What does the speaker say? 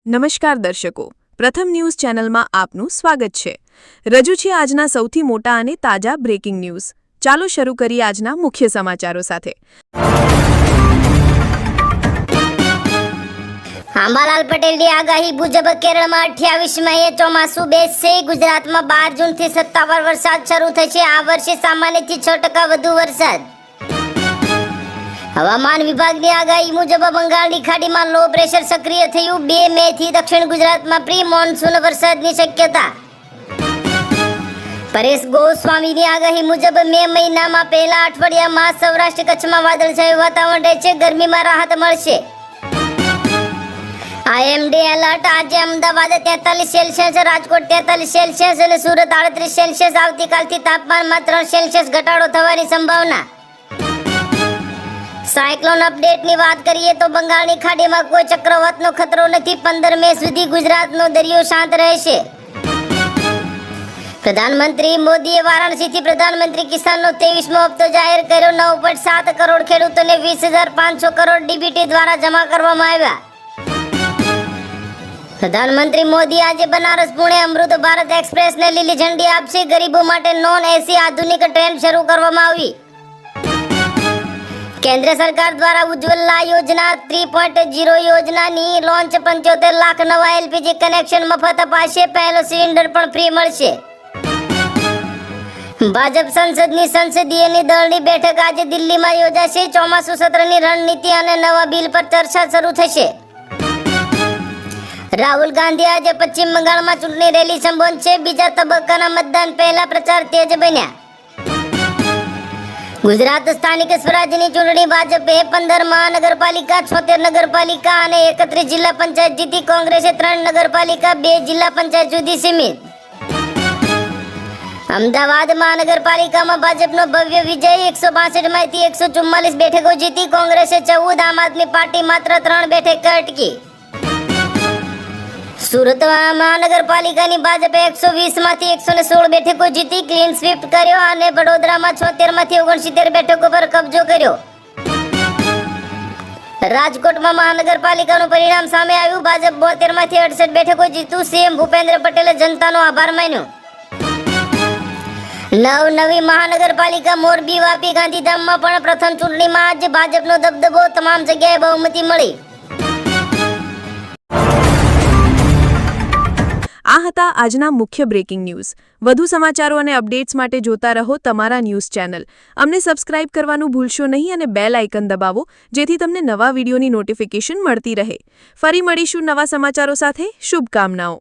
નમસ્કાર દર્શકો, પ્રથમ ન્યૂઝ ચેનલમાં આપનું સ્વાગત છે। રજૂ છે આજના સૌથી મોટા અને તાજા બ્રેકિંગ ન્યૂઝ। ચાલો શરૂ કરીએ આજના મુખ્ય સમાચારો સાથે। અંબાલાલ પટેલની આગાહી મુજબ કેરળમાં 28 મઈએ ચોમાસું બેસશે। ગુજરાતમાં 12 જૂનથી સત્તાવાર વરસાદ શરૂ થશે। આ વર્ષે સામાન્યથી 6% વધુ વરસાદ। હવામાન વિભાગની આગાહી મુજબ બંગાળની ખાડીમાં લો પ્રેશર સક્રિય થયું। 2 મેથી દક્ષિણ ગુજરાતમાં પ્રી મોન્સૂન વરસાદની શક્યતા। પરેશ ગોસ્વામીની આગાહી મુજબ મે મહિનામાં પહેલા અઠવાડિયામાં સૌરાષ્ટ્ર કચ્છમાં વાદળછાયું વાતાવરણ રહેશે। ગરમીમાં રાહત મળશે। આઈએમડી એલર્ટ આજે અમદાવાદ 43 સેલ્સિયસ, રાજકોટ 43 સેલ્સિયસ અને સુરત 38 સેલ્સિયસ। આવતીકાલથી તાપમાનમાં 3 સેલ્સિયસ ઘટાડો થવાની સંભાવના। સાયક્લોન અપડેટની વાત કરીએ તો બંગાળની ખાડીમાં કોઈ ચક્રવાતનો ખતરો નથી। 15 મે સુધી ગુજરાતનો દરિયો શાંત રહેશે। પ્રધાનમંત્રી મોદીએ વારાણસીથી પ્રધાનમંત્રી કિસાનનો 23મો હપ્તો જાહેર કર્યો। 9.7 કરોડ ખેડૂતોને 20,500 કરોડ ડીબીટી દ્વારા જમા કરવામાં આવ્યા। પ્રધાનમંત્રી મોદી આજે બનારસ પુણે અમૃત ભારત એક્સપ્રેસને લીલી ઝંડી આપશે। ગરીબો માટે નોન એસી આધુનિક ટ્રેન શરૂ કરવામાં આવી। કેન્દ્ર સરકાર દ્વારા ઉજ્જવલા યોજના 3.0 યોજનાની લોન્ચ। 75 લાખ નવા એલપીજી કનેક્શન મફત અપાશે। પહેલો સિલિન્ડર પણ ફ્રી મળશે। ભાજપ સંસદની સંસદીય દળની બેઠક આજે દિલ્હીમાં યોજાશે। ચોમાસુ સત્રની રણનીતિ અને નવા બિલ પર ચર્ચા શરૂ થશે। રાહુલ ગાંધી આજે પશ્ચિમ બંગાળમાં ચૂંટણી રેલી સંબોધશે। બીજા તબક્કાના મતદાન પહેલા પ્રચાર તેજ બન્યા। ગુજરાત સ્થાનિક સ્વરાજ્યની ચૂંટણી ભાજપે 15 મહાનગરપાલિકા, 76 નગરપાલિકા અને 31 જિલ્લા પંચાયત જીતી। કોંગ્રેસે 3 નગરપાલિકા, 2 જિલ્લા પંચાયત સુધી સીમિત। અમદાવાદ મહાનગરપાલિકામાં ભાજપનો ભવ્ય વિજય। 162માંથી 144 બેઠકો જીતી। કોંગ્રેસે 14, આમ આદમી પાર્ટી માત્ર 3 બેઠક અટકી। સુરત મહાનગરપાલિકાની ભાજપે 120માંથી 116 બેઠકો જીતી, ક્લીન સ્વીપ કર્યો અને વડોદરામાં 76માંથી 69 બેઠકો પર કબજો કર્યો। રાજકોટમાં મહાનગરપાલિકાનું પરિણામ સામે આવ્યું। ભાજપ 72માંથી 68 બેઠકો જીત્યું। સીએમ ભૂપેન્દ્ર પટેલે જનતાનો આભાર માન્યો। નવી મહાનગરપાલિકા મોરબી, વાપી, ગાંધીધામમાં પણ પ્રથમ ચૂંટણીમાં જ ભાજપનો દબદબો, તમામ જગ્યાએ બહુમતી મળી। આ હતા આજના મુખ્ય બ્રેકિંગ ન્યૂઝ। વધુ સમાચારો અને અપડેટ્સ માટે જોતા રહો તમારા ન્યૂઝ ચેનલ। અમને સબસ્ક્રાઇબ કરવાનું ભૂલશો નહીં અને બેલ આઇકન દબાવો, જેથી તમને નવા વિડીયોની નોટિફિકેશન મળતી રહે। ફરી મળીશું નવા સમાચારો સાથે। શુભકામનાઓ।